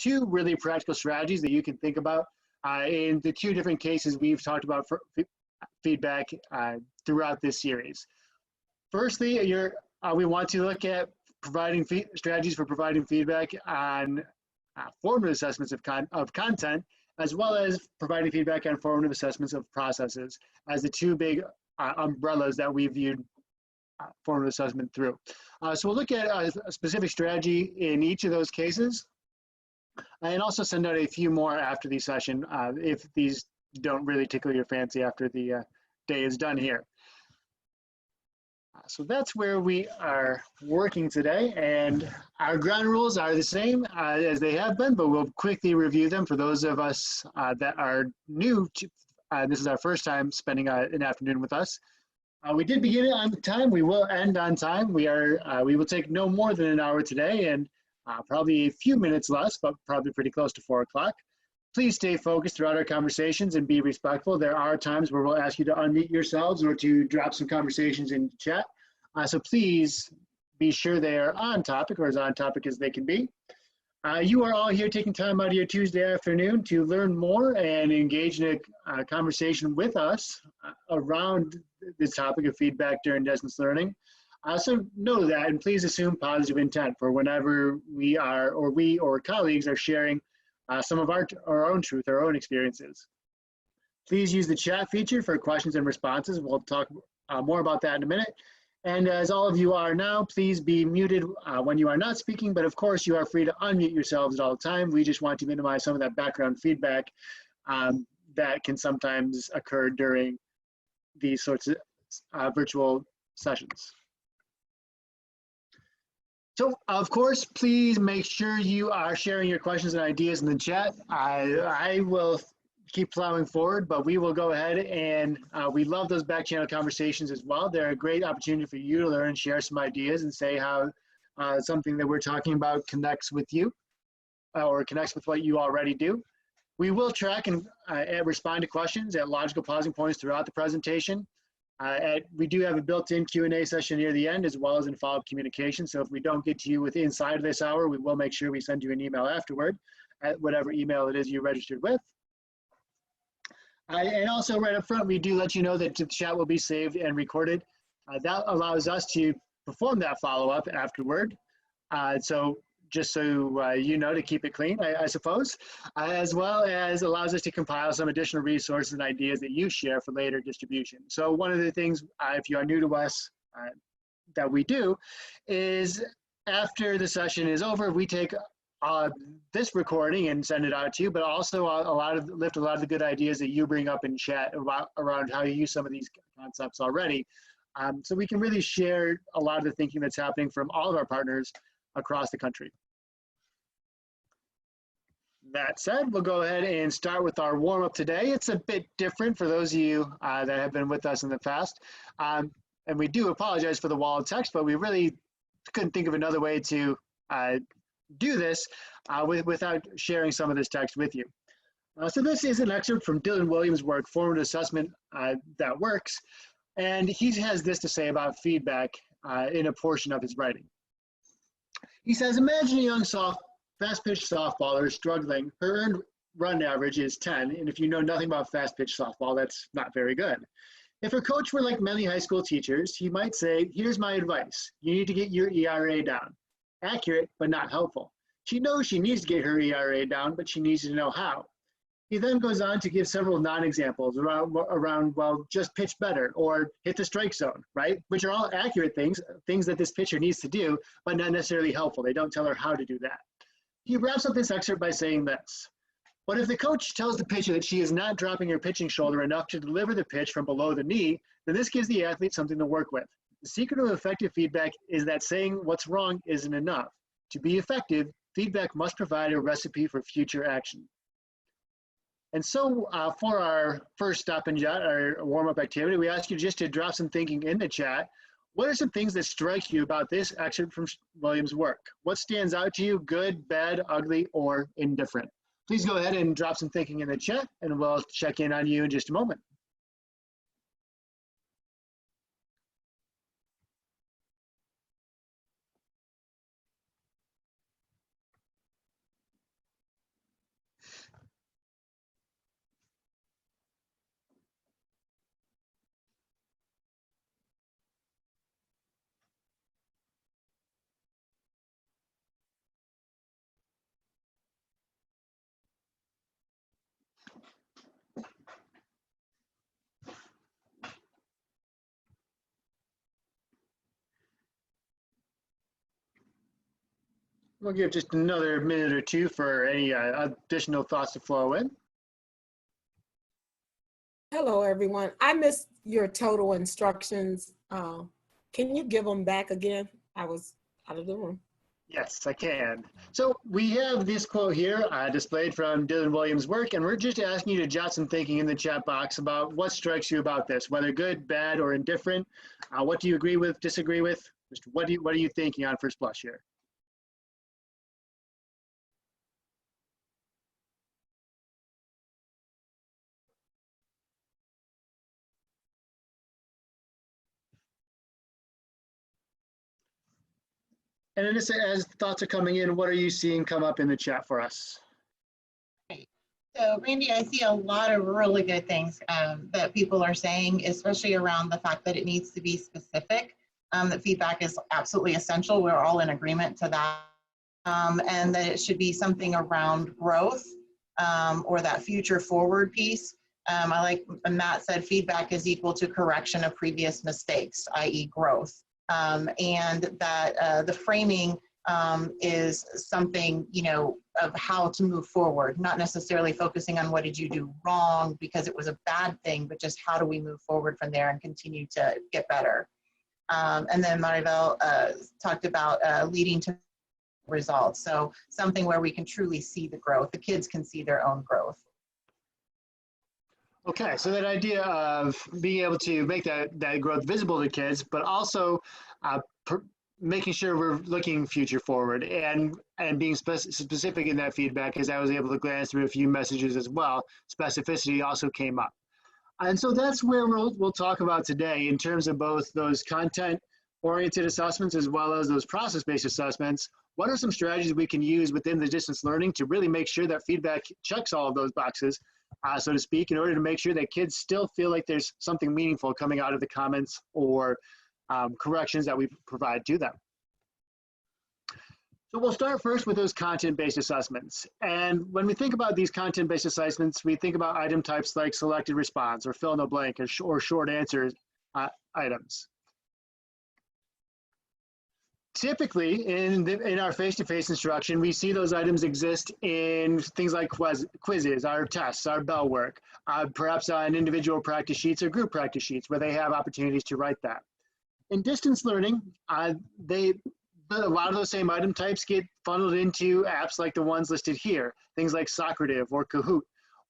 two really practical strategies that you can think about in the two different cases we've talked about for feedback throughout this series. Firstly, we want to look at providing strategies for providing feedback on formative assessments of content, as well as providing feedback on formative assessments of processes as the two big umbrellas that we viewed formative assessment through. So we'll look at a specific strategy in each of those cases, and also send out a few more after the session if these don't really tickle your fancy after the day is done here. So that's where we are working today, and our ground rules are the same as they have been, but we'll quickly review them for those of us that are new to, this is our first time spending an afternoon with us. We did begin it on time. We will end on time. We will take no more than an hour today, and probably a few minutes less, but probably pretty close to 4 o'clock. Please stay focused throughout our conversations and be respectful. There are times where we'll ask you to unmute yourselves or to drop some conversations in chat. So please be sure they are on topic, or as on topic as they can be. You are all here taking time out of your Tuesday afternoon to learn more and engage in a conversation with us around this topic of feedback during distance learning. So know that, and please assume positive intent for whenever we or colleagues are sharing some of our own truth, our own experiences. Please use the chat feature for questions and responses. We'll talk more about that in a minute. And as all of you are now, please be muted when you are not speaking, but of course you are free to unmute yourselves at all time. We just want to minimize some of that background feedback that can sometimes occur during these sorts of virtual sessions. So, of course, please make sure you are sharing your questions and ideas in the chat. I will keep plowing forward, but we will go ahead and we love those back channel conversations as well. They're a great opportunity for you to learn and share some ideas and say how something that we're talking about connects with you or connects with what you already do. We will track and respond to questions at logical pausing points throughout the presentation. We do have a built-in Q&A session near the end, as well as in follow-up communication. So if we don't get to you inside of this hour, we will make sure we send you an email afterward at whatever email it is you registered with. And also right up front, we do let you know that the chat will be saved and recorded. That allows us to perform that follow-up afterward. So just so you know, to keep it clean, I suppose, as well as allows us to compile some additional resources and ideas that you share for later distribution. So one of the things, if you are new to us, that we do is after the session is over, we take this recording and send it out to you, but also lift a lot of the good ideas that you bring up in chat around how you use some of these concepts already. So we can really share a lot of the thinking that's happening from all of our partners across the country. That said, we'll go ahead and start with our warm-up today. It's a bit different for those of you that have been with us in the past. And we do apologize for the wall of text, but we really couldn't think of another way to do this without sharing some of this text with you. So this is an excerpt from Dylan Williams' work, Formative Assessment That Works. And he has this to say about feedback in a portion of his writing. He says, imagine a young fast-pitch softballer struggling. Her earned run average is 10, and if you know nothing about fast-pitch softball, that's not very good. If her coach were like many high school teachers, he might say, here's my advice. You need to get your ERA down. Accurate, but not helpful. She knows she needs to get her ERA down, but she needs to know how. He then goes on to give several non-examples around, well, just pitch better or hit the strike zone, right? Which are all accurate things that this pitcher needs to do, but not necessarily helpful. They don't tell her how to do that. He wraps up this excerpt by saying this. But if the coach tells the pitcher that she is not dropping her pitching shoulder enough to deliver the pitch from below the knee, then this gives the athlete something to work with. The secret of effective feedback is that saying what's wrong isn't enough. To be effective, feedback must provide a recipe for future action. And so for our first stop and jot, our warm-up activity, we ask you just to drop some thinking in the chat. What are some things that strike you about this excerpt from Williams' work? What stands out to you, good, bad, ugly, or indifferent? Please go ahead and drop some thinking in the chat, and we'll check in on you in just a moment. We'll give just another minute or two for any additional thoughts to flow in. Hello, everyone. I missed your total instructions. Can you give them back again? I was out of the room. Yes, I can. So we have this quote here displayed from Dylan Williams' work, and we're just asking you to jot some thinking in the chat box about what strikes you about this, whether good, bad, or indifferent. What do you agree with, disagree with? Just what are you thinking on first blush here? And then as thoughts are coming in, what are you seeing come up in the chat for us? So Randy, I see a lot of really good things that people are saying, especially around the fact that it needs to be specific, that feedback is absolutely essential. We're all in agreement to that. And that it should be something around growth or that future forward piece. I like Matt said, feedback is equal to correction of previous mistakes, i.e. growth. And that the framing is something, you know, of how to move forward, not necessarily focusing on what did you do wrong because it was a bad thing, but just how do we move forward from there and continue to get better. And then Maribel talked about leading to results. So something where we can truly see the growth. The kids can see their own growth. Okay, so that idea of being able to make that growth visible to kids, but also making sure we're looking future forward and being specific in that feedback, as I was able to glance through a few messages as well. Specificity also came up. And so that's where we'll talk about today in terms of both those content-oriented assessments as well as those process-based assessments. What are some strategies we can use within the distance learning to really make sure that feedback checks all of those boxes, so to speak, in order to make sure that kids still feel like there's something meaningful coming out of the comments or corrections that we provide to them. So we'll start first with those content-based assessments. And when we think about these content-based assessments, we think about item types like selected response or fill in the blank or short answer items. Typically, in our face-to-face instruction, we see those items exist in things like quizzes, our tests, our bell work, perhaps on individual practice sheets or group practice sheets where they have opportunities to write that. In distance learning, a lot of those same item types get funneled into apps like the ones listed here, things like Socrative or Kahoot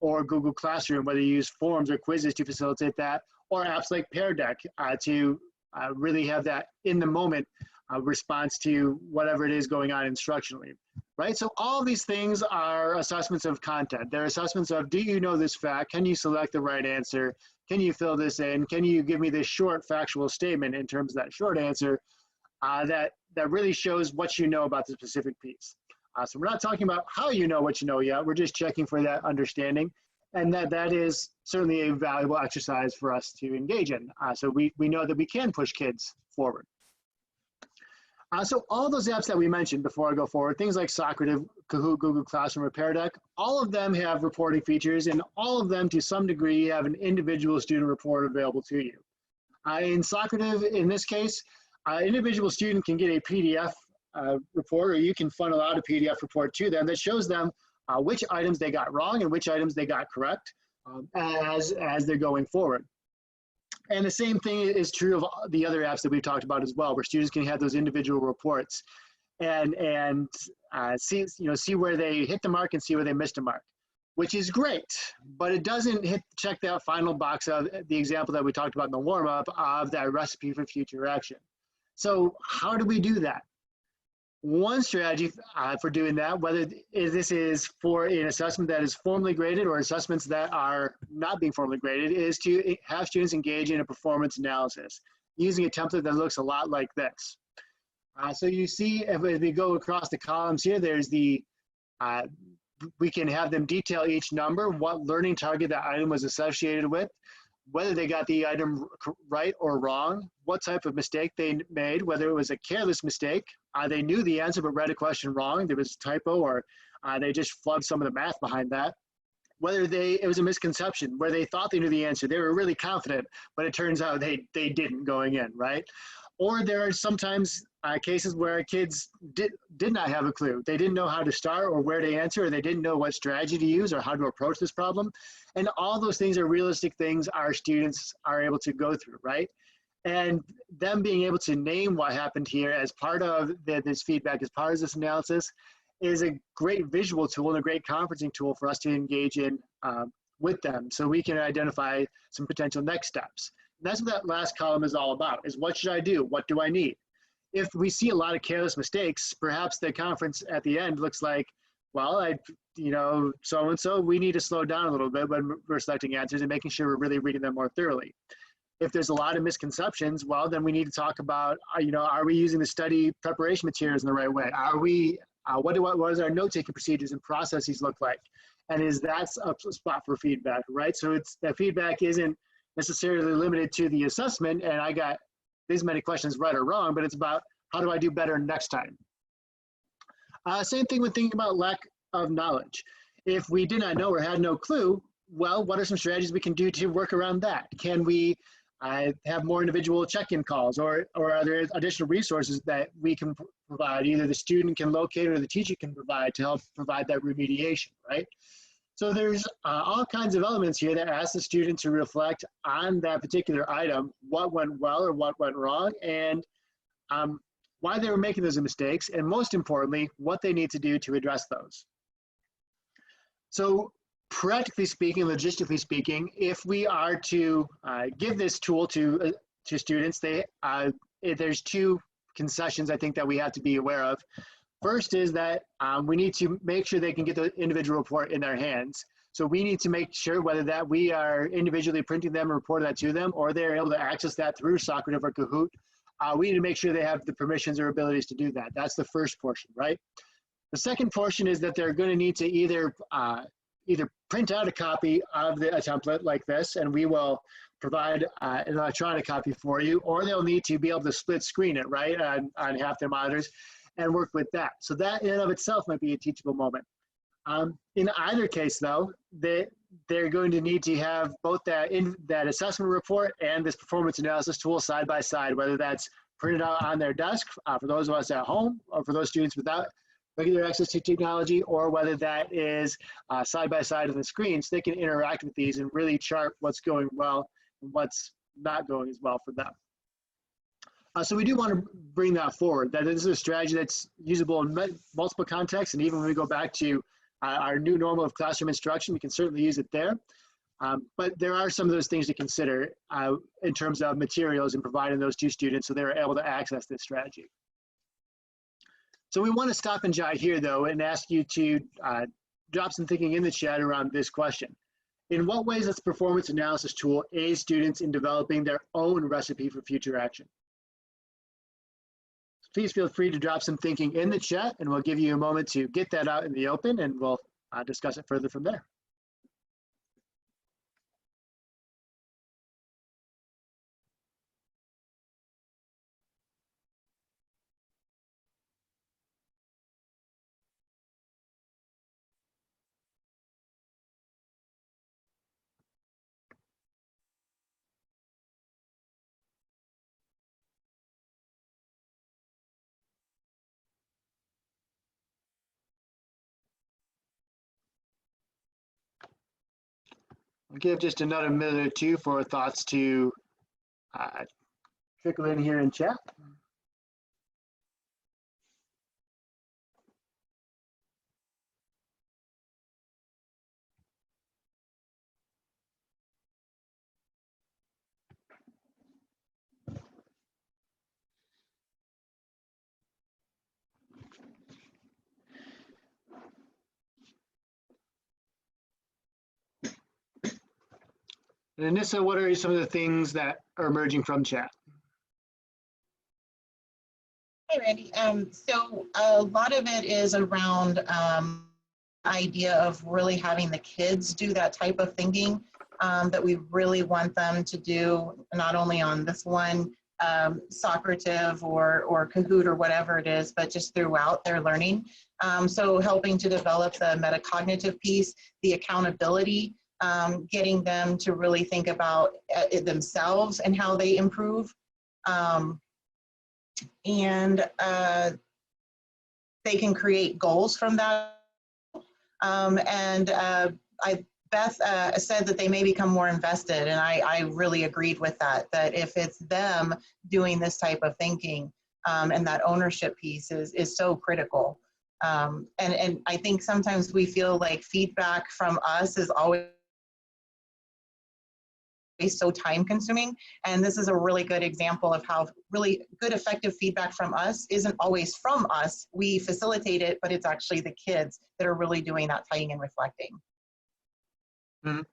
or Google Classroom, whether you use forms or quizzes to facilitate that, or apps like Pear Deck to really have that in the moment response to whatever it is going on instructionally, right? So all these things are assessments of content. They're assessments of, do you know this fact? Can you select the right answer? Can you fill this in? Can you give me this short factual statement in terms of that short answer that really shows what you know about the specific piece? So we're not talking about how you know what you know yet. We're just checking for that understanding. And that is certainly a valuable exercise for us to engage in. So we know that we can push kids forward. So all those apps that we mentioned before I go forward, things like Socrative, Kahoot, Google Classroom, or Pear Deck, all of them have reporting features, and all of them, to some degree, have an individual student report available to you. In Socrative, in this case, an individual student can get a PDF report, or you can funnel out a PDF report to them that shows them which items they got wrong and which items they got correct as they're going forward. And the same thing is true of the other apps that we've talked about as well, where students can have those individual reports and see where they hit the mark and see where they missed a mark, which is great, but it doesn't check that final box of the example that we talked about in the warm-up of that recipe for future action. So how do we do that? One strategy for doing that, whether this is for an assessment that is formally graded or assessments that are not being formally graded, is to have students engage in a performance analysis using a template that looks a lot like this. So you see, if we go across the columns here, there's the, we can have them detail each number, what learning target that item was associated with, whether they got the item right or wrong, what type of mistake they made, whether it was a careless mistake, they knew the answer but read a question wrong, there was a typo, or they just flubbed some of the math behind that, whether it was a misconception, where they thought they knew the answer, they were really confident, but it turns out they didn't going in, right? Or there are sometimes cases where kids did not have a clue. They didn't know how to start or where to answer, or they didn't know what strategy to use or how to approach this problem. And all those things are realistic things our students are able to go through, right? And them being able to name what happened here as part of this feedback, as part of this analysis, is a great visual tool and a great conferencing tool for us to engage in with them, so we can identify some potential next steps. And that's what that last column is all about, is what should I do? What do I need? If we see a lot of careless mistakes, perhaps the conference at the end looks like, well, so-and-so, we need to slow down a little bit when we're selecting answers and making sure we're really reading them more thoroughly. If there's a lot of misconceptions, well, then we need to talk about, are we using the study preparation materials in the right way? Are we, what does our note-taking procedures and processes look like? And is that a spot for feedback, right? So that feedback isn't necessarily limited to the assessment, and I got these many questions right or wrong, but it's about how do I do better next time? Same thing with thinking about lack of knowledge. If we did not know or had no clue, well, what are some strategies we can do to work around that? Can we have more individual check-in calls, or are there additional resources that we can provide, either the student can locate or the teacher can provide to help provide that remediation, right? So there's all kinds of elements here that ask the student to reflect on that particular item, what went well or what went wrong, and why they were making those mistakes, and most importantly, what they need to do to address those. So practically speaking, logistically speaking, if we are to give this tool to students, there's two concessions I think that we have to be aware of. First is that we need to make sure they can get the individual report in their hands. So we need to make sure whether that we are individually printing them and reporting that to them, or they're able to access that through Socrative or Kahoot. We need to make sure they have the permissions or abilities to do that. That's the first portion, right? The second portion is that they're going to need to either print out a copy of a template like this, and we will provide an electronic copy for you, or they'll need to be able to split screen it, right, on half their monitors and work with that. So that in and of itself might be a teachable moment. In either case, though, they're going to need to have both that assessment report and this performance analysis tool side by side, whether that's printed out on their desk for those of us at home, or for those students without regular access to technology, or whether that is side by side on the screen, so they can interact with these and really chart what's going well and what's not going as well for them. So we do want to bring that forward, that this is a strategy that's usable in multiple contexts, and even when we go back to our new normal of classroom instruction, we can certainly use it there. But there are some of those things to consider in terms of materials and providing those to students so they're able to access this strategy. So we want to stop and jot here, though, and ask you to drop some thinking in the chat around this question. In what ways does the performance analysis tool aid students in developing their own recipe for future action? Please feel free to drop some thinking in the chat, and we'll give you a moment to get that out in the open, and we'll discuss it further from there. I'll give just another minute or two for thoughts to trickle in here in chat. And Anissa, what are some of the things that are emerging from chat? Hey, Randy. So a lot of it is around idea of really having the kids do that type of thinking that we really want them to do, not only on this one Socrative or Kahoot or whatever it is, but just throughout their learning. So helping to develop the metacognitive piece, the accountability, getting them to really think about it themselves and how they improve. and they can create goals from that. Beth said that they may become more invested, and I really agreed with that, that if it's them doing this type of thinking, and that ownership piece is so critical. And I think sometimes we feel like feedback from us is always so time consuming. And this is a really good example of how really good effective feedback from us isn't always from us. We facilitate it, but it's actually the kids that are really doing that tying and reflecting. Mhm.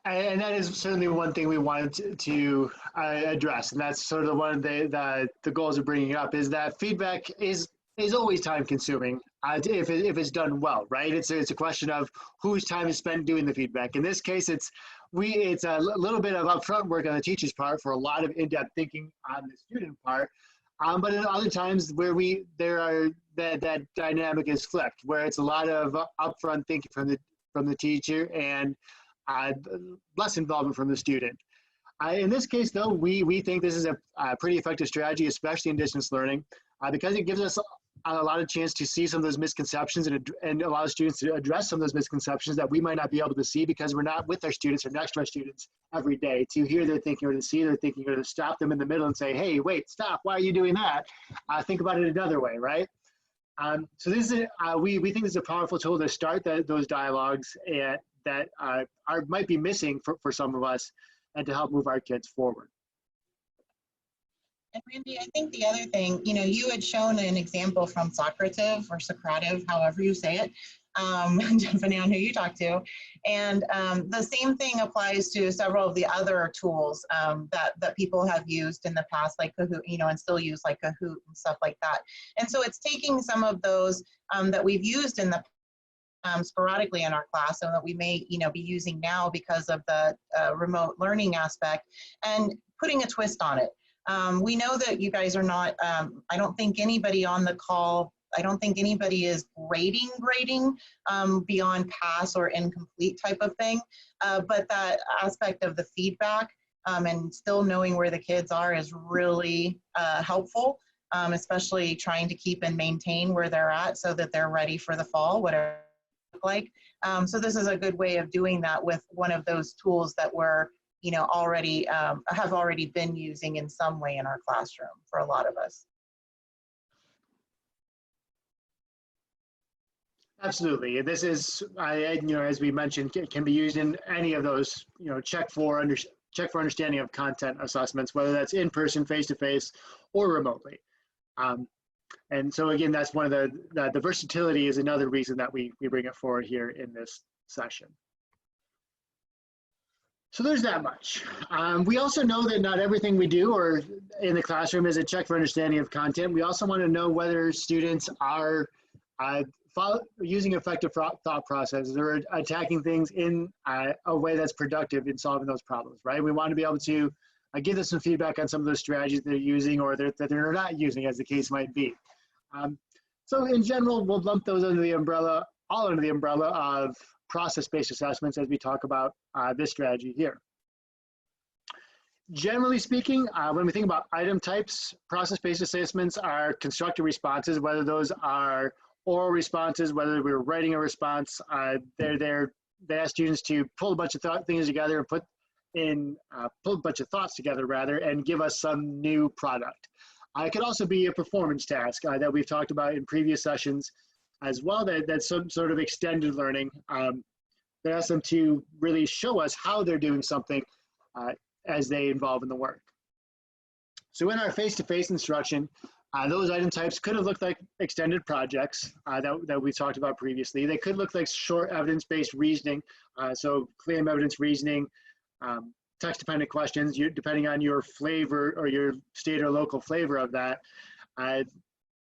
And that is certainly one thing we wanted to address, and that's sort of one of the goals of bringing it up, is that feedback is always time consuming if it's done well, right? It's a question of whose time is spent doing the feedback. In this case, it's a little bit of upfront work on the teacher's part for a lot of in-depth thinking on the student part, but in other times where that dynamic is flipped, where it's a lot of upfront thinking from the teacher and less involvement from the student. In this case, though, we think this is a pretty effective strategy, especially in distance learning, because it gives us a lot of chance to see some of those misconceptions and allow students to address some of those misconceptions that we might not be able to see because we're not with our students or next to our students every day to hear their thinking or to see their thinking or to stop them in the middle and say, hey, wait, stop, why are you doing that? Think about it another way, right? So this is we think this is a powerful tool to start those dialogues that might be missing for some of us, and to help move our kids forward. And Randy, I think the other thing, you had shown an example from Socrative or Socrative, however you say it, depending on who you talk to. And the same thing applies to several of the other tools that people have used in the past, like Kahoot, and still use, like Kahoot and stuff like that. And so it's taking some of those that we've used in the sporadically in our class, and that we may be using now because of the remote learning aspect, and putting a twist on it. We know that you guys are not, I don't think anybody on the call, I don't think anybody is grading beyond pass or incomplete type of thing, but that aspect of the feedback and still knowing where the kids are is really helpful, especially trying to keep and maintain where they're at so that they're ready for the fall, whatever it looks like. So this is a good way of doing that with one of those tools that we're already have already been using in some way in our classroom for a lot of us. Absolutely. This is, as we mentioned, can be used in any of those, check for understanding of content assessments, whether that's in person, face-to-face, or remotely. And so again, that's one of the versatility is another reason that we bring it forward here in this session. So there's that much. We also know that not everything we do or in the classroom is a check for understanding of content. We also want to know whether students are using effective thought processes or attacking things in a way that's productive in solving those problems, right? We want to be able to give them some feedback on some of those strategies they're using or that they're not using, as the case might be. So in general, we'll lump those under the umbrella, all under the umbrella of process-based assessments as we talk about this strategy here. Generally speaking, when we think about item types, process-based assessments are constructive responses, whether those are oral responses, whether we're writing a response. They ask students to pull a bunch of things together and pull a bunch of thoughts together rather, and give us some new product. It could also be a performance task that we've talked about in previous sessions as well, that's some sort of extended learning that asks them to really show us how they're doing something as they involve in the work. So in our face-to-face instruction, those item types could have looked like extended projects that we talked about previously. They could look like short evidence-based reasoning, so claim evidence reasoning, text-dependent questions, depending on your flavor or your state or local flavor of that.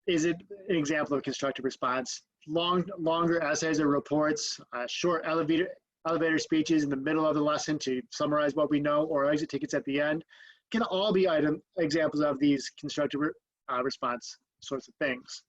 Is it an example of a constructive response? Longer essays or reports, short elevator speeches in the middle of the lesson to summarize what we know, or exit tickets at the end, can all be examples of these constructive response sorts of things.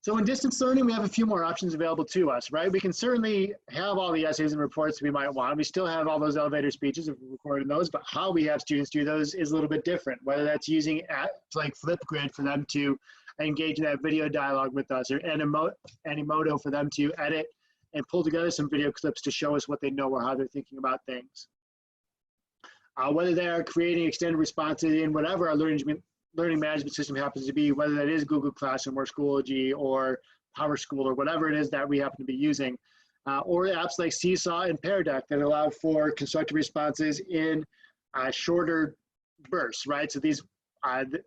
So in distance learning, we have a few more options available to us, right? We can certainly have all the essays and reports we might want. We still have all those elevator speeches if we're recording those, but how we have students do those is a little bit different, whether that's using apps like Flipgrid for them to engage in that video dialogue with us, or Animoto for them to edit and pull together some video clips to show us what they know or how they're thinking about things. Whether they are creating extended responses in whatever our learning management system happens to be, whether that is Google Classroom or Schoology or PowerSchool or whatever it is that we happen to be using, or apps like Seesaw and Pear Deck that allow for constructive responses in shorter bursts, right? So these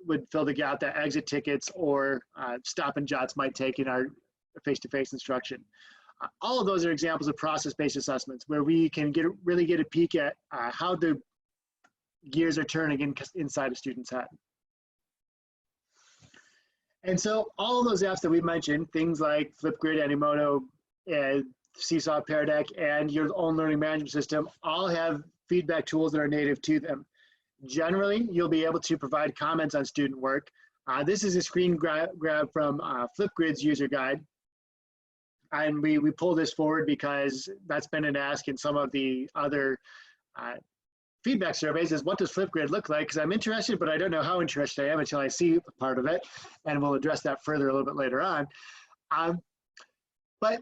would fill the gap that exit tickets or stop and jots might take in our face-to-face instruction. All of those are examples of process-based assessments where we can really get a peek at how the gears are turning inside a student's head. And so all of those apps that we mentioned, things like Flipgrid, Animoto, Seesaw, Pear Deck, and your own learning management system all have feedback tools that are native to them. Generally, you'll be able to provide comments on student work. This is a screen grab from Flipgrid's user guide. And we pull this forward because that's been an ask in some of the other feedback surveys is, what does Flipgrid look like? Because I'm interested, but I don't know how interested I am until I see part of it. And we'll address that further a little bit later on. But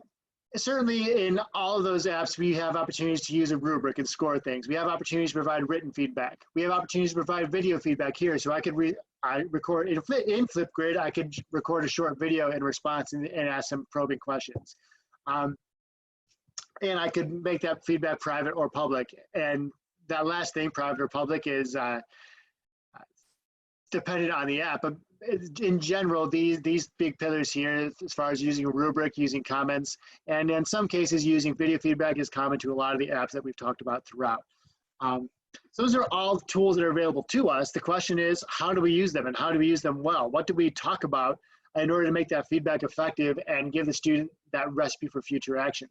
certainly in all of those apps, we have opportunities to use a rubric and score things. We have opportunities to provide written feedback. We have opportunities to provide video feedback here. So I could record in Flipgrid, I could record a short video in response and ask some probing questions. And I could make that feedback private or public. And that last thing, private or public, is dependent on the app. But in general, these big pillars here, as far as using a rubric, using comments, and in some cases using video feedback, is common to a lot of the apps that we've talked about throughout. So those are all tools that are available to us. The question is, how do we use them, and how do we use them well? What do we talk about in order to make that feedback effective and give the student that recipe for future action?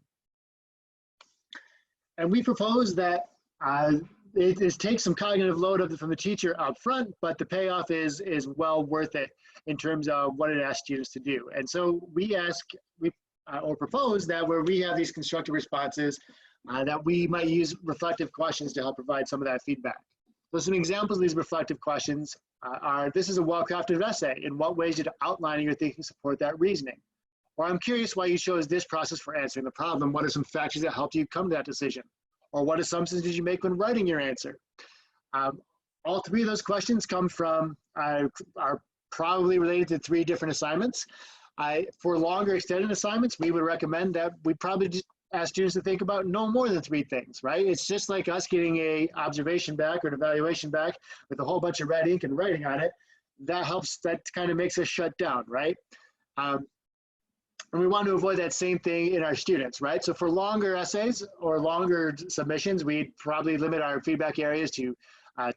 And we propose that it takes some cognitive load from the teacher up front, but the payoff is well worth it in terms of what it asks students to do. And so we propose that where we have these constructive responses, that we might use reflective questions to help provide some of that feedback. So some examples of these reflective questions are, this is a well-crafted essay. In what ways did outlining your thinking support that reasoning? Or, I'm curious why you chose this process for answering the problem. What are some factors that helped you come to that decision? Or what assumptions did you make when writing your answer? All three of those questions come from, are probably related to 3 different assignments. For longer extended assignments, we would recommend that we probably just ask students to think about no more than 3 things, right? It's just like us getting a observation back or an evaluation back with a whole bunch of red ink and writing on it. That helps, that kind of makes us shut down, right? And we want to avoid that same thing in our students, right? So for longer essays or longer submissions, we'd probably limit our feedback areas to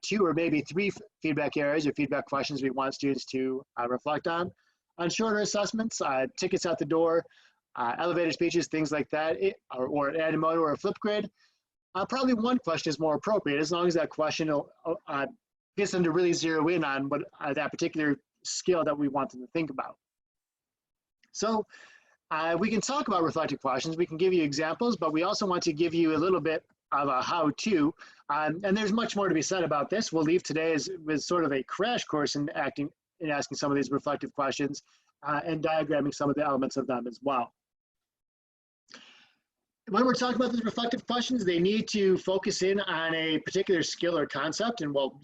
2 or maybe 3 feedback areas or feedback questions we want students to reflect on. On shorter assessments, tickets out the door, elevator speeches, things like that, or an Animoto or a Flipgrid, probably 1 question is more appropriate, as long as that question gets them to really zero in on what that particular skill that we want them to think about. So we can talk about reflective questions, we can give you examples, but we also want to give you a little bit of a how-to, and there's much more to be said about this. We'll leave today with sort of a crash course in asking some of these reflective questions and diagramming some of the elements of them as well. When we're talking about these reflective questions, they need to focus in on a particular skill or concept, and we'll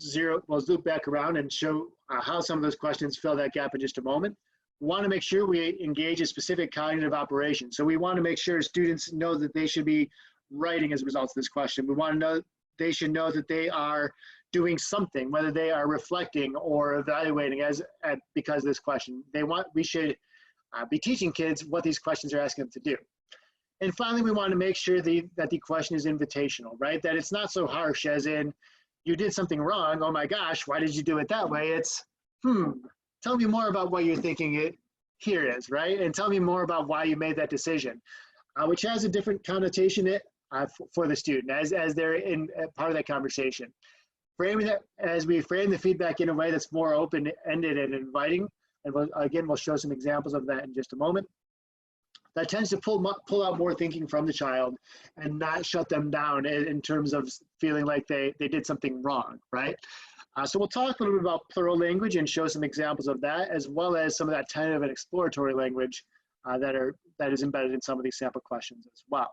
loop back around and show how some of those questions fill that gap in just a moment. We want to make sure we engage a specific cognitive operation. So we want to make sure students know that they should be writing as a result of this question. We want to know, they should know that they are doing something, whether they are reflecting or evaluating because of this question. We should be teaching kids what these questions are asking them to do. And finally, we want to make sure that the question is invitational, right? That it's not so harsh as in, you did something wrong, oh my gosh, why did you do it that way? It's, tell me more about what you're thinking it here is, right? And tell me more about why you made that decision, which has a different connotation for the student as they're in part of that conversation. Framing that, as we frame the feedback in a way that's more open-ended and inviting, and we'll show some examples of that in just a moment. that tends to pull out more thinking from the child and not shut them down in terms of feeling like they did something wrong, right? So we'll talk a little bit about plural language and show some examples of that, as well as some of that tentative and exploratory language that is embedded in some of these sample questions as well.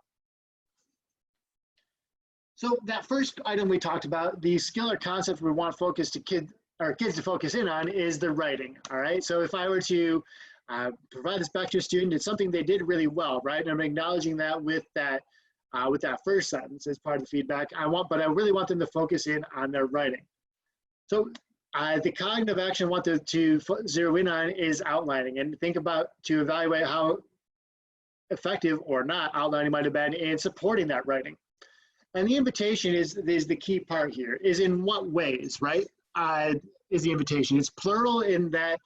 So that first item we talked about, the skill or concept we want kids to focus in on is the writing, all right? So if I were to provide this back to a student, it's something they did really well, right? And I'm acknowledging that with that first sentence as part of the feedback. But I really want them to focus in on their writing. So the cognitive action I want to zero in on is outlining, and think about to evaluate how effective or not outlining might have been in supporting that writing. And the invitation is the key part here, is in what ways, right? Is the invitation. It's plural in that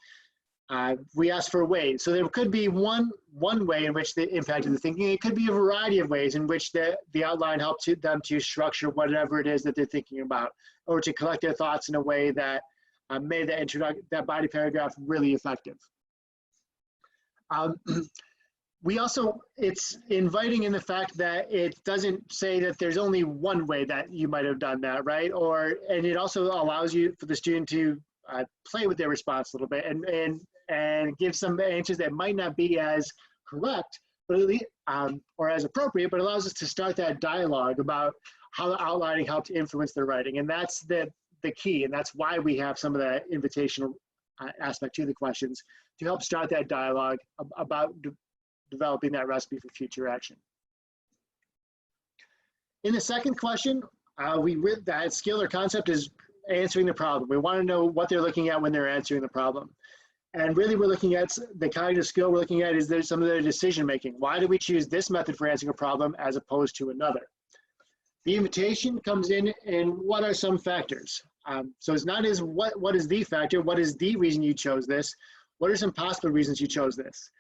we ask for ways. So there could be one way in which they impacted the thinking. It could be a variety of ways in which the outline helped them to structure whatever it is that they're thinking about, or to collect their thoughts in a way that made that body paragraph really effective. It's inviting in the fact that it doesn't say that there's only one way that you might have done that, right? And it also allows for the student to play with their response a little bit and give some answers that might not be as correct, but or as appropriate, but allows us to start that dialogue about how the outlining helped influence their writing. And that's the key, and that's why we have some of that invitational aspect to the questions, to help start that dialogue about developing that recipe for future action. In the second question, that skill or concept is answering the problem. We want to know what they're looking at when they're answering the problem. And really we're looking at the cognitive skill we're looking at is there some of their decision making. Why do we choose this method for answering a problem as opposed to another? The invitation comes in and what are some factors? So it's not as what is the factor, what is the reason you chose this? What are some possible reasons you chose this?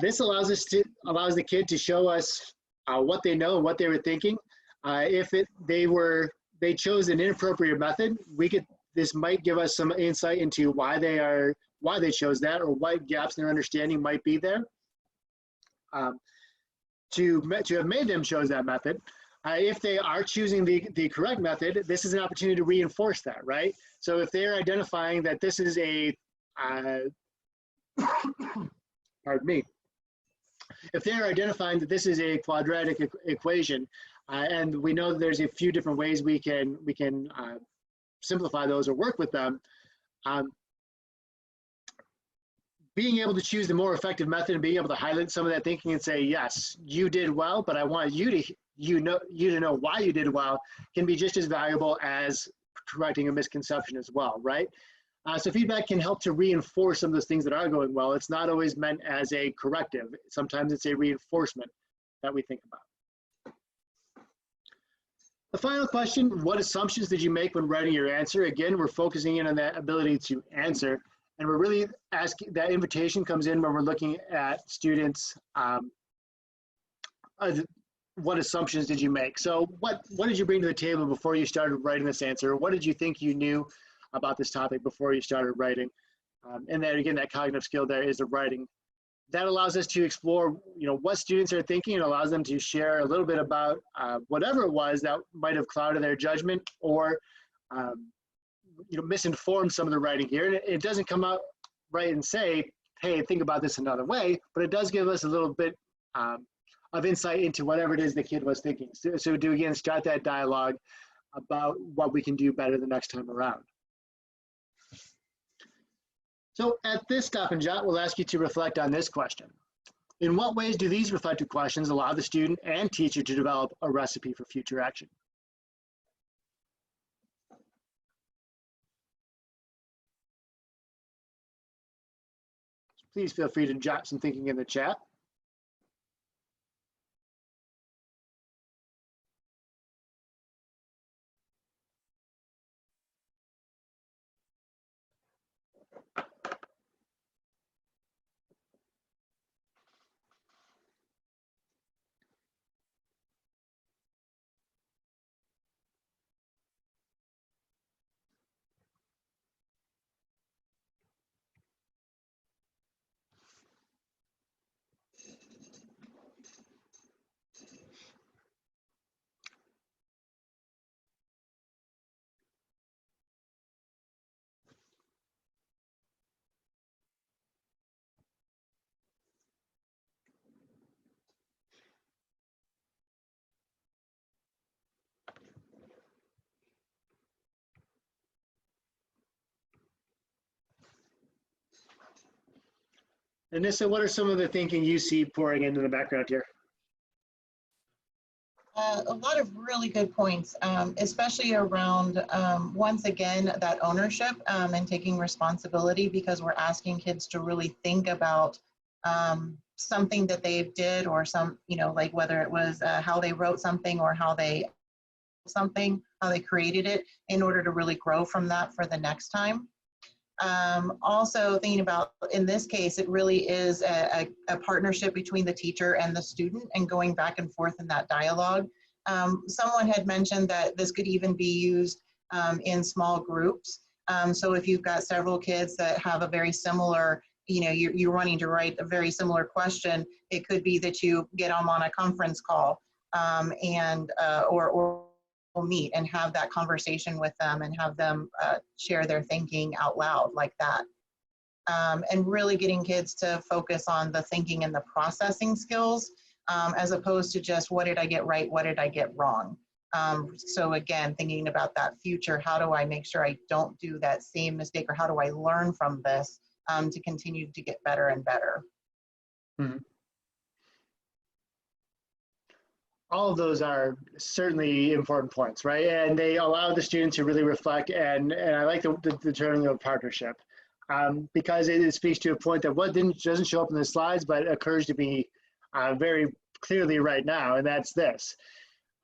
This allows the kid to show us what they know and what they were thinking. If they chose an inappropriate method, this might give us some insight into why they chose that, or what gaps in their understanding might be there. To have made them choose that method. If they are choosing the correct method, this is an opportunity to reinforce that, right? So if they're identifying that this is a pardon me. If they're identifying that this is a quadratic equation, and we know that there's a few different ways we can simplify those or work with them, being able to choose the more effective method and being able to highlight some of that thinking and say, yes, you did well, but I want you to know why you did well, can be just as valuable as correcting a misconception as well, right? So feedback can help to reinforce some of those things that are going well. It's not always meant as a corrective. Sometimes it's a reinforcement that we think about. The final question, what assumptions did you make when writing your answer? Again, we're focusing in on that ability to answer, and we're really asking, that invitation comes in when we're looking at students, what assumptions did you make? So what did you bring to the table before you started writing this answer? What did you think you knew about this topic before you started writing? And then again, that cognitive skill there is the writing. That allows us to explore, what students are thinking, and allows them to share a little bit about whatever it was that might have clouded their judgment or, misinformed some of the writing here. And it doesn't come out right and say, hey, think about this another way, but it does give us a little bit of insight into whatever it is the kid was thinking. So to again, start that dialogue about what we can do better the next time around. So at this stop and jot, we'll ask you to reflect on this question. In what ways do these reflective questions allow the student and teacher to develop a recipe for future action? Please feel free to jot some thinking in the chat. Anissa, what are some of the thinking you see pouring into the background here? A lot of really good points, especially around, once again, that ownership and taking responsibility, because we're asking kids to really think about something that they did, or some, like whether it was how they wrote something, or how they created it, in order to really grow from that for the next time. Also thinking about, in this case, it really is a partnership between the teacher and the student, and going back and forth in that dialogue. Someone had mentioned that this could even be used in small groups. So if you've got several kids that have a very similar, you're wanting to write a very similar question, it could be that you get them on a conference call or meet and have that conversation with them, and have them share their thinking out loud like that. And really getting kids to focus on the thinking and the processing skills, as opposed to just, what did I get right, what did I get wrong? So again, thinking about that future, how do I make sure I don't do that same mistake, or how do I learn from this to continue to get better and better? Mm-hmm. All of those are certainly important points, right? And they allow the student to really reflect, and I like the term of partnership, because it speaks to a point that doesn't show up in the slides, but occurs to be very clearly right now, and that's this.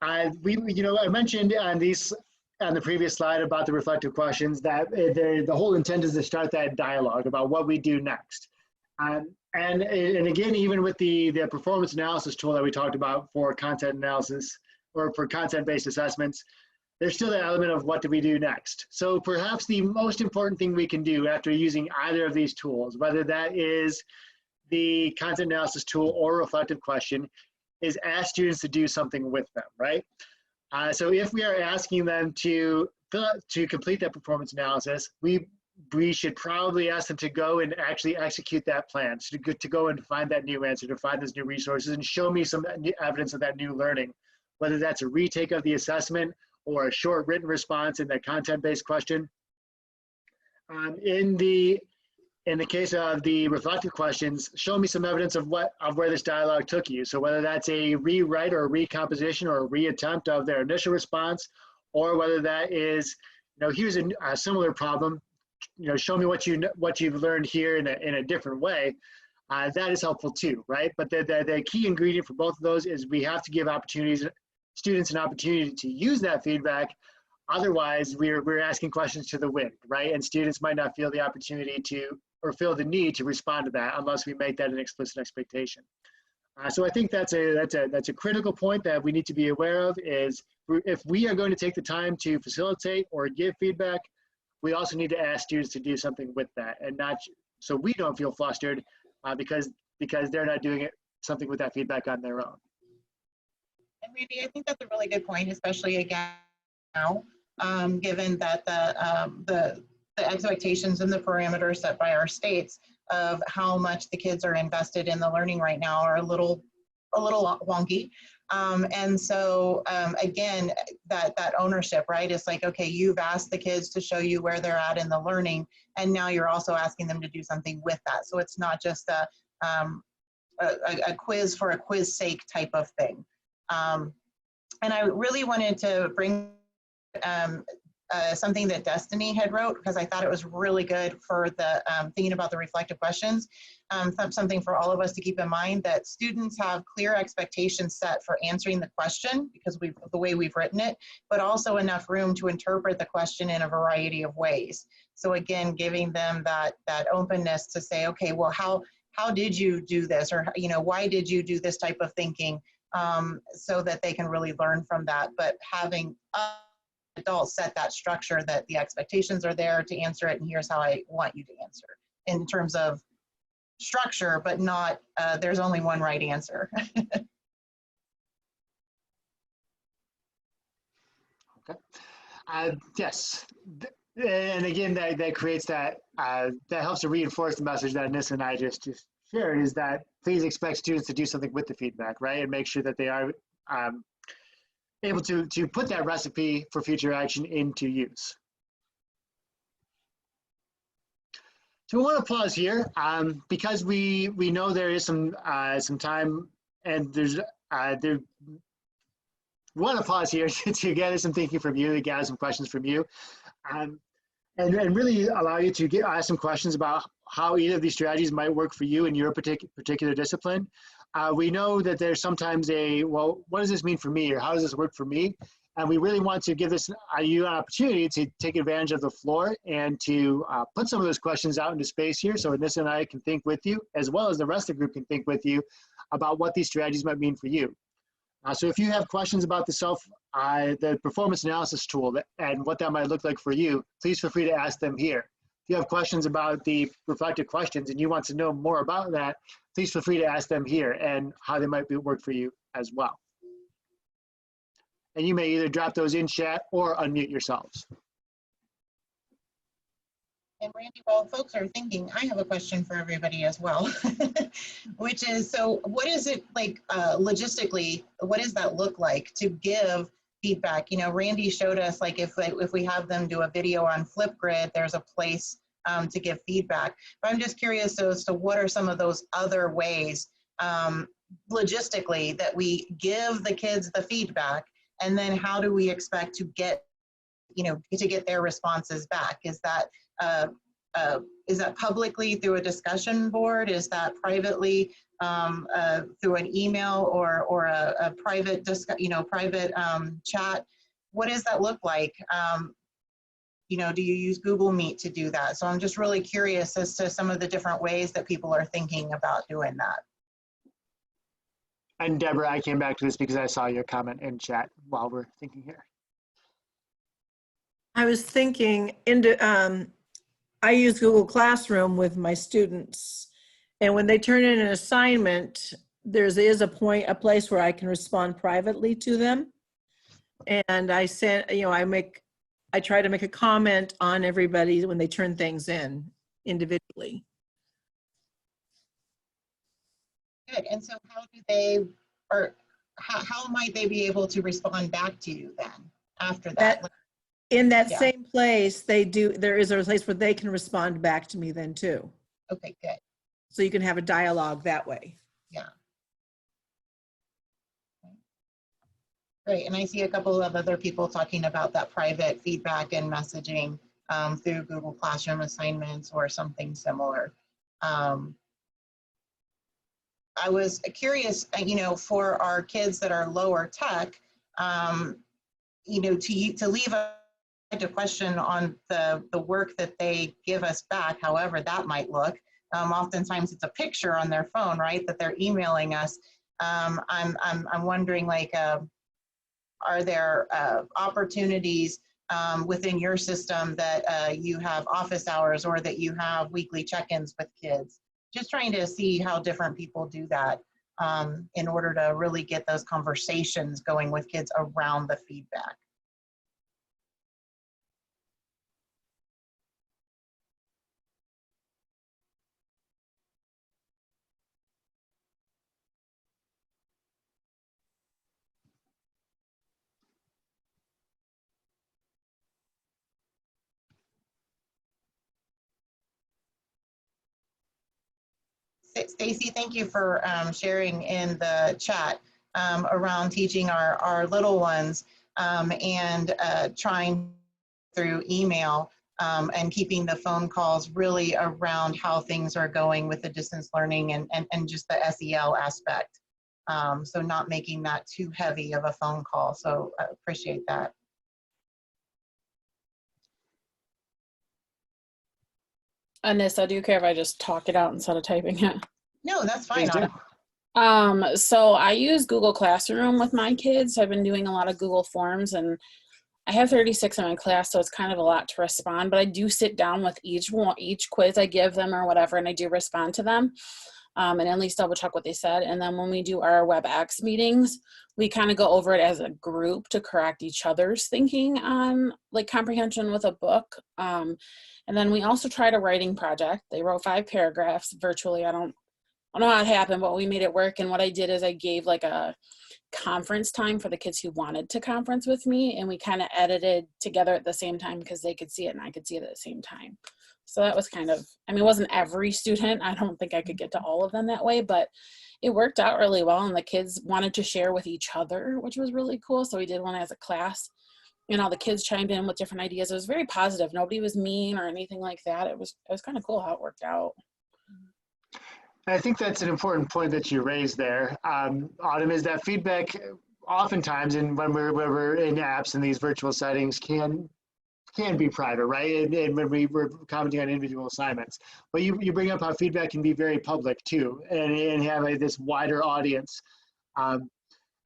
I mentioned on the previous slide about the reflective questions that the whole intent is to start that dialogue about what we do next. And again, even with the performance analysis tool that we talked about for content analysis, or for content-based assessments, there's still the element of what do we do next. So perhaps the most important thing we can do after using either of these tools, whether that is the content analysis tool or reflective question, is ask students to do something with them, right? So if we are asking them to complete that performance analysis, we should probably ask them to go and actually execute that plan, so to go and find that new answer, to find those new resources, and show me some evidence of that new learning, whether that's a retake of the assessment or a short written response in that content-based question. In the case of the reflective questions, show me some evidence of where this dialogue took you. So whether that's a rewrite or a recomposition or a reattempt of their initial response, or whether that is, here's a similar problem, show me what you've learned here in a different way. That is helpful too, right? But the key ingredient for both of those is we have to give students an opportunity to use that feedback. Otherwise, we're asking questions to the wind, right? And students might not feel the opportunity or feel the need to respond to that unless we make that an explicit expectation. So I think that's a critical point that we need to be aware of, is if we are going to take the time to facilitate or give feedback, we also need to ask students to do something with that, and not so we don't feel flustered because they're not doing something with that feedback on their own. And Randy, I think that's a really good point, especially again now, given that the expectations and the parameters set by our states of how much the kids are invested in the learning right now are a little wonky. And so again, that ownership, right? It's like, okay, you've asked the kids to show you where they're at in the learning, and now you're also asking them to do something with that. So it's not just a quiz for a quiz sake type of thing. And I really wanted to bring something that Destiny had wrote, because I thought it was really good for the thinking about the reflective questions. Something for all of us to keep in mind, that students have clear expectations set for answering the question because of the way we've written it, but also enough room to interpret the question in a variety of ways. So again, giving them that openness to say, okay, well, how did you do this? Or, why did you do this type of thinking? So that they can really learn from that, but having adults set that structure, that the expectations are there to answer it, and here's how I want you to answer, in terms of structure, but not there's only one right answer. Okay. Yes. And again, that creates that helps to reinforce the message that Anissa and I just shared, is that please expect students to do something with the feedback, right? And make sure that they are able to put that recipe for future action into use. So we want to pause here because we know there is some time, and there's there. We want to pause here to gather some thinking from you, to gather some questions from you, um, and really allow you to ask some questions about how either of these strategies might work for you in your particular discipline. We know that there's sometimes well, what does this mean for me, or how does this work for me? And we really want to give you an opportunity to take advantage of the floor and to put some of those questions out into space here, so Anissa and I can think with you, as well as the rest of the group can think with you about what these strategies might mean for you. So if you have questions about the performance analysis tool and what that might look like for you, please feel free to ask them here. If you have questions about the reflective questions and you want to know more about that, please feel free to ask them here and how they might work for you as well. And you may either drop those in chat or unmute yourselves. And Randy, while folks are thinking, I have a question for everybody as well, which is, so what is it like logistically, what does that look like to give feedback? You know, Randy showed us, like, if we have them do a video on Flipgrid, there's a place to give feedback. But I'm just curious as to what are some of those other ways logistically that we give the kids the feedback, and then how do we expect to get, to get their responses back? Is that publicly through a discussion board? Is that privately through an email or a private chat? What does that look like? Do you use Google Meet to do that? So I'm just really curious as to some of the different ways that people are thinking about doing that. And Deborah, I came back to this because I saw your comment in chat while we're thinking here. I was thinking I use Google Classroom with my students, and when they turn in an assignment, there is a place where I can respond privately to them. And I try to make a comment on everybody when they turn things in individually. Good. And so how might they be able to respond back to you then after that? In that same place, there is a place where they can respond back to me then too. Okay, good. So you can have a dialogue that way. Yeah. Great. And I see a couple of other people talking about that private feedback and messaging through Google Classroom assignments or something similar. I was curious, for our kids that are lower tech, to leave a question on the work that they give us back, however that might look. Oftentimes it's a picture on their phone, right, that they're emailing us. I'm wondering, like, are there opportunities within your system that you have office hours or that you have weekly check-ins with kids? Just trying to see how different people do that in order to really get those conversations going with kids around the feedback. Stacy, thank you for sharing in the chat around teaching our little ones and trying through email and keeping the phone calls really around how things are going with the distance learning and just the SEL aspect. So not making that too heavy of a phone call. So I appreciate that. Anissa, do you care if I just talk it out instead of typing it? No, that's fine. So I use Google Classroom with my kids. I've been doing a lot of Google Forms, and I have 36 in my class, so it's kind of a lot to respond, but I do sit down with each quiz I give them or whatever, and I do respond to them and at least double check what they said. And then when we do our WebEx meetings, we kind of go over it as a group to correct each other's thinking on like comprehension with a book. And then we also tried a writing project. They wrote 5 paragraphs virtually. I don't know how it happened, but we made it work. And what I did is I gave like a conference time for the kids who wanted to conference with me, and we kind of edited together at the same time because they could see it and I could see it at the same time. So that was kind of, I mean, it wasn't every student. I don't think I could get to all of them that way, but it worked out really well. And the kids wanted to share with each other, which was really cool. So we did one as a class, and all the kids chimed in with different ideas. It was very positive. Nobody was mean or anything like that. It was kind of cool how it worked out. I think that's an important point that you raised there, Autumn, is that feedback oftentimes, and when we're in apps in these virtual settings, can be private, right? And when we're commenting on individual assignments, but you bring up how feedback can be very public too, and have this wider audience.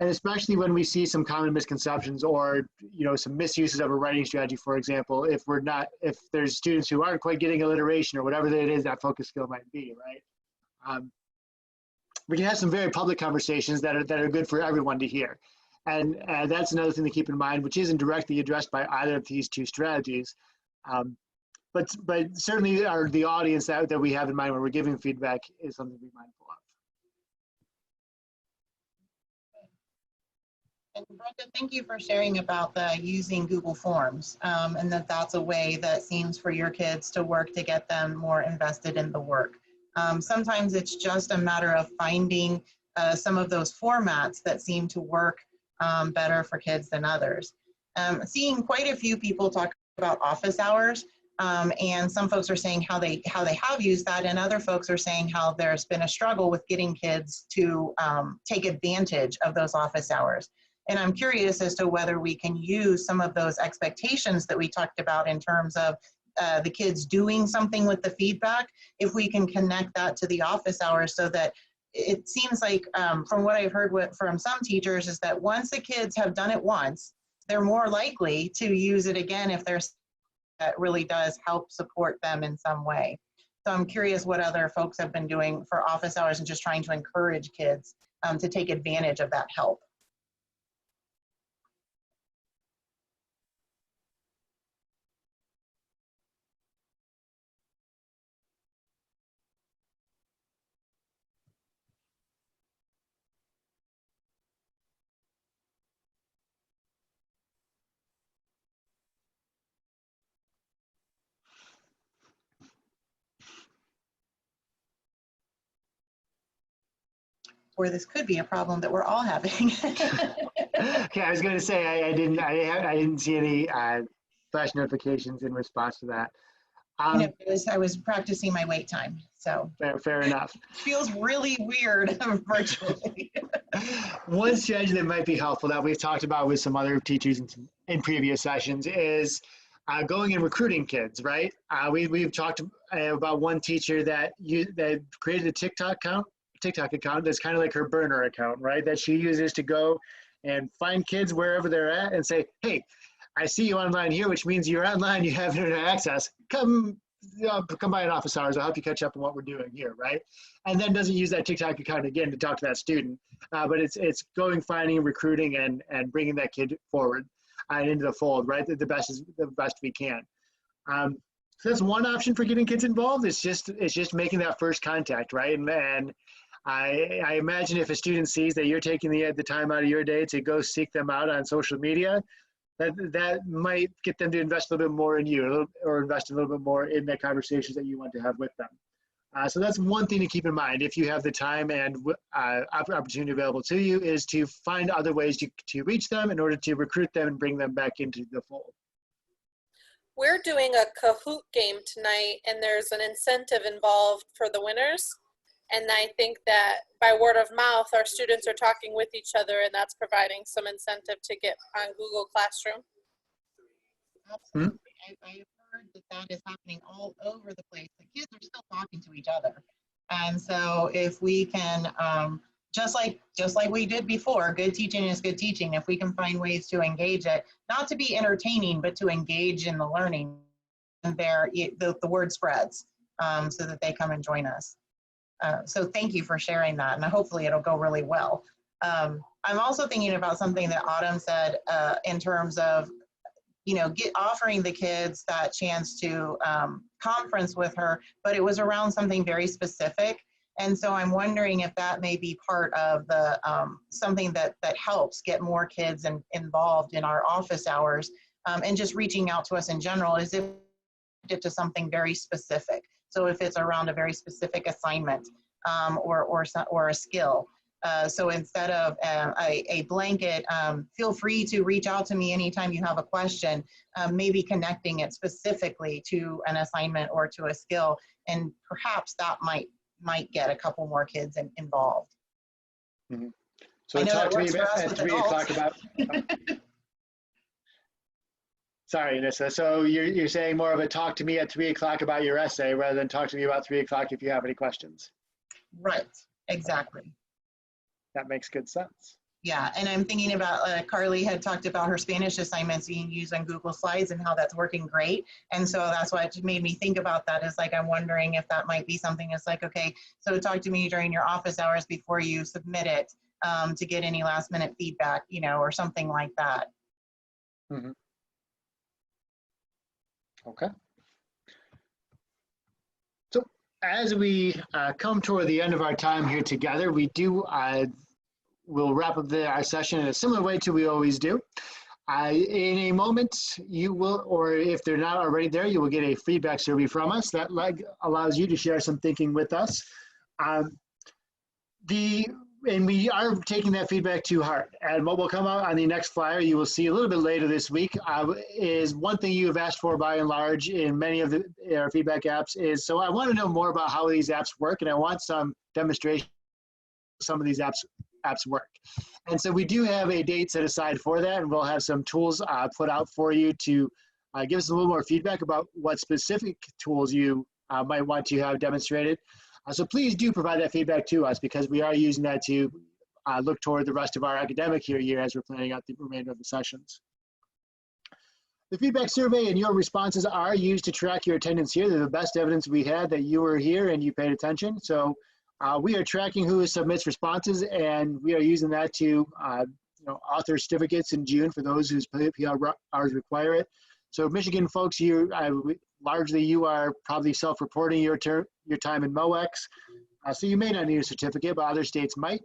And especially when we see some common misconceptions or some misuses of a writing strategy, for example, if there's students who aren't quite getting alliteration or whatever it is that focus skill might be, right? We can have some very public conversations that are good for everyone to hear. And that's another thing to keep in mind, which isn't directly addressed by either of these two strategies. But certainly the audience that we have in mind when we're giving feedback is something to be mindful of. And Brenda, thank you for sharing about using Google Forms, and that's a way that seems for your kids to work to get them more invested in the work. Sometimes it's just a matter of finding some of those formats that seem to work better for kids than others. Seeing quite a few people talk about office hours, and some folks are saying how they have used that, and other folks are saying how there's been a struggle with getting kids to take advantage of those office hours. And I'm curious as to whether we can use some of those expectations that we talked about in terms of the kids doing something with the feedback, if we can connect that to the office hours, so that it seems like from what I've heard from some teachers is that once the kids have done it once, they're more likely to use it again if there's that really does help support them in some way. So I'm curious what other folks have been doing for office hours and just trying to encourage kids to take advantage of that help. Or this could be a problem that we're all having. Okay, I was going to say I didn't see any flash notifications in response to that. I was practicing my wait time, so Fair enough. it feels really weird virtually. One strategy that might be helpful that we've talked about with some other teachers in previous sessions is going and recruiting kids, right? We've talked about one teacher that created a TikTok account that's kind of like her burner account, right? That she uses to go and find kids wherever they're at and say, hey, I see you online here, which means you're online, you have internet access. Come by in office hours. I'll help you catch up on what we're doing here, right? And then doesn't use that TikTok account again to talk to that student. But it's going, finding, recruiting, and bringing that kid forward and into the fold, right? The best we can. So that's one option for getting kids involved. It's just making that first contact, right? And I imagine if a student sees that you're taking the time out of your day to go seek them out on social media, that might get them to invest a little bit more in you, or invest a little bit more in the conversations that you want to have with them. So that's one thing to keep in mind. If you have the time and opportunity available to you, is to find other ways to reach them in order to recruit them and bring them back into the fold. We're doing a Kahoot game tonight, and there's an incentive involved for the winners. And I think that by word of mouth, our students are talking with each other, and that's providing some incentive to get on Google Classroom. Absolutely. I have heard that is happening all over the place. The kids are still talking to each other. And so if we can, just like we did before, good teaching is good teaching. If we can find ways to engage it, not to be entertaining, but to engage in the learning, and the word spreads so that they come and join us. So thank you for sharing that, and hopefully it'll go really well. I'm also thinking about something that Autumn said in terms of, offering the kids that chance to conference with her, but it was around something very specific. And so I'm wondering if that may be part of the something that helps get more kids involved in our office hours, and just reaching out to us in general, is if it to something very specific. So if it's around a very specific assignment or a skill. So instead of a blanket, feel free to reach out to me anytime you have a question, maybe connecting it specifically to an assignment or to a skill, and perhaps that might get a couple more kids involved. Mm-hmm. So I know talk that to me works for us at with 3 o'clock adults. about. Sorry, Nissa. So you're saying more of a talk to me at 3 o'clock about your essay rather than talk to me about 3 o'clock if you have any questions. Right, exactly. That makes good sense. Yeah, and I'm thinking about, Carly had talked about her Spanish assignments being used on Google Slides and how that's working great. And so that's what made me think about that, is like, I'm wondering if that might be something that's like, okay, so talk to me during your office hours before you submit it to get any last minute feedback, you know, or something like that. Mm-hmm. Okay. So as we come toward the end of our time here together, we do we'll wrap up our session in a similar way to we always do. In a moment, you will, or if they're not already there, you will get a feedback survey from us that allows you to share some thinking with us. And we are taking that feedback to heart. And what will come out on the next flyer, you will see a little bit later this week, is one thing you have asked for by and large in many of our feedback apps is, so I want to know more about how these apps work, and I want some demonstration of some of these apps work. And so we do have a date set aside for that, and we'll have some tools put out for you to give us a little more feedback about what specific tools you might want to have demonstrated. So please do provide that feedback to us, because we are using that to look toward the rest of our academic year as we're planning out the remainder of the sessions. The feedback survey and your responses are used to track your attendance here. They're the best evidence we had that you were here and you paid attention. So we are tracking who submits responses, and we are using that to author certificates in June for those whose PRs require it. So Michigan folks, largely you are probably self-reporting your time in MOEX, so you may not need a certificate, but other states might.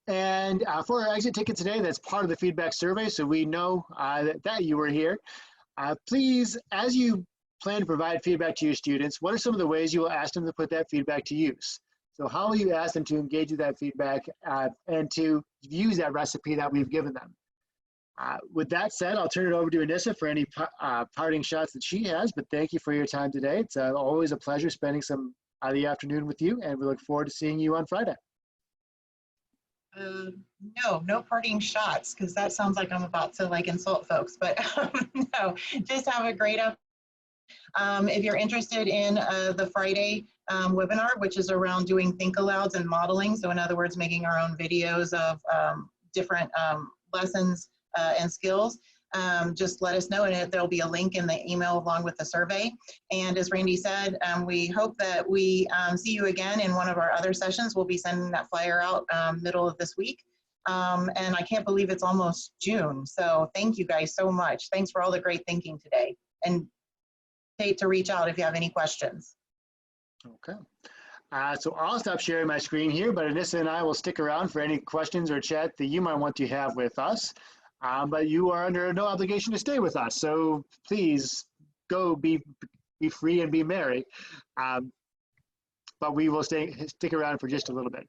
And for our exit ticket today, that's part of the feedback survey, so we know that you were here. Please, as you plan to provide feedback to your students, what are some of the ways you will ask them to put that feedback to use? So how will you ask them to engage with that feedback and to use that recipe that we've given them? With that said, I'll turn it over to Anissa for any parting shots that she has, but thank you for your time today. It's always a pleasure spending some of the afternoon with you, and we look forward to seeing you on Friday. No parting shots, because that sounds like I'm about to like insult folks, but no, just have a great afternoon. If you're interested in the Friday webinar, which is around doing think alouds and modeling, so in other words, making our own videos of different lessons and skills, just let us know, and there'll be a link in the email along with the survey. And as Randy said, we hope that we see you again in one of our other sessions. We'll be sending that flyer out middle of this week. And I can't believe it's almost June. So thank you guys so much. Thanks for all the great thinking today. And to reach out if you have any questions. Okay. So I'll stop sharing my screen here, but Anissa and I will stick around for any questions or chat that you might want to have with us. But you are under no obligation to stay with us. So please go be free and be merry. But we will stick around for just a little bit.